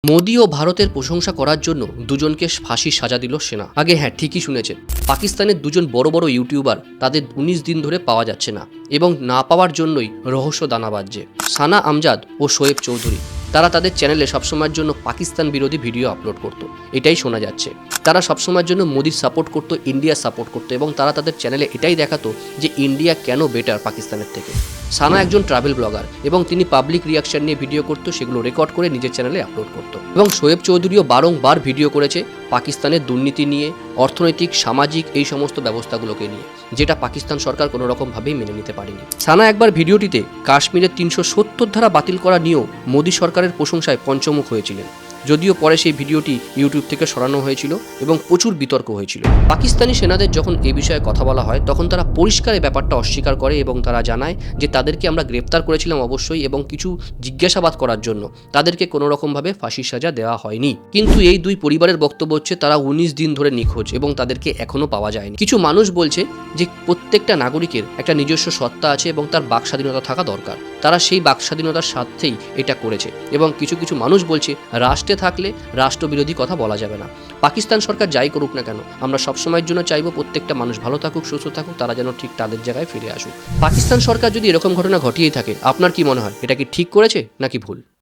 মোদি ও ভারতের প্রশংসা করার জন্য দুজনকে ফাঁসির সাজা দিল সেনা। আগে হ্যাঁ, ঠিকই শুনেছেন, পাকিস্তানের দুজন বড় বড় ইউটিউবার তাদের ১৯ দিন ধরে পাওয়া যাচ্ছে না এবং না পাওয়ার জন্যই রহস্য দানা বাজছে। সানা আমজাদ ও শোয়েব চৌধুরী তারা তাদের চ্যানেলে সবসময়ের জন্য পাকিস্তান বিরোধী ভিডিও আপলোড করতো, এটাই শোনা যাচ্ছে। তারা সবসময়ের জন্য মোদির সাপোর্ট করতো, ইন্ডিয়া সাপোর্ট করতো এবং তারা তাদের চ্যানেলে এটাই দেখাতো যে ইন্ডিয়া কেন বেটার পাকিস্তানের থেকে। সানা একজন ট্রাভেল ব্লগার এবং তিনি পাবলিক রিয়াকশন নিয়ে ভিডিও করতো, সেগুলো রেকর্ড করে নিজের চ্যানেলে আপলোড করতো। এবং শোয়েব চৌধুরীও বারংবার ভিডিও করেছে পাকিস্তানের দুর্নীতি নিয়ে, অর্থনৈতিক, সামাজিক এই সমস্ত ব্যবস্থাগুলোকে নিয়ে, যেটা পাকিস্তান সরকার কোনো রকমভাবেই মেনে নিতে পারেনি। সানা একবার ভিডিওটিতে কাশ্মীরের ৩৭০ ধারা বাতিল করা নিয়েও মোদী সরকারের প্রশংসায় পঞ্চমুখ হয়েছিলেন, যদিও পরে সেই ভিডিওটি ইউটিউব থেকে সরানো হয়েছিল এবং প্রচুর বিতর্ক হয়েছিল। পাকিস্তানি সেনাদের যখন এ বিষয়ে কথা বলা হয় তখন তারা পরিষ্কার এই ব্যাপারটা অস্বীকার করে এবং তারা জানায় যে তাদেরকে আমরা গ্রেপ্তার করেছিলাম অবশ্যই, এবং কিছু জিজ্ঞাসাবাদ করার জন্য তাদেরকে কোনো রকমভাবে ফাঁসির সাজা দেওয়া হয়নি। কিন্তু এই দুই পরিবারের বক্তব্য হচ্ছে তারা ১৯ দিন ধরে নিখোঁজ এবং তাদেরকে এখনো পাওয়া যায়নি। কিছু মানুষ বলছে যে প্রত্যেকটা নাগরিকের একটা নিজস্ব সত্তা আছে এবং তার বাক স্বাধীনতা থাকা দরকার, তারা সেই বাক স্বাধীনতার স্বার্থেই এটা করেছে। এবং কিছু কিছু মানুষ বলছে রাষ্ট্রে থাকলে রাষ্ট্রবিরোধী কথা বলা যাবে না। পাকিস্তান সরকার যাই করুক না কেন, আমরা সবসময়ের জন্য চাইবো প্রত্যেকটা মানুষ ভালো থাকুক, সুস্থ থাকুক, তারা যেন ঠিক তাদের জায়গায় ফিরে আসুক। পাকিস্তান সরকার যদি এরকম ঘটনা ঘটিয়েই থাকে, আপনার কি মনে হয় এটা কি ঠিক করেছে নাকি ভুল?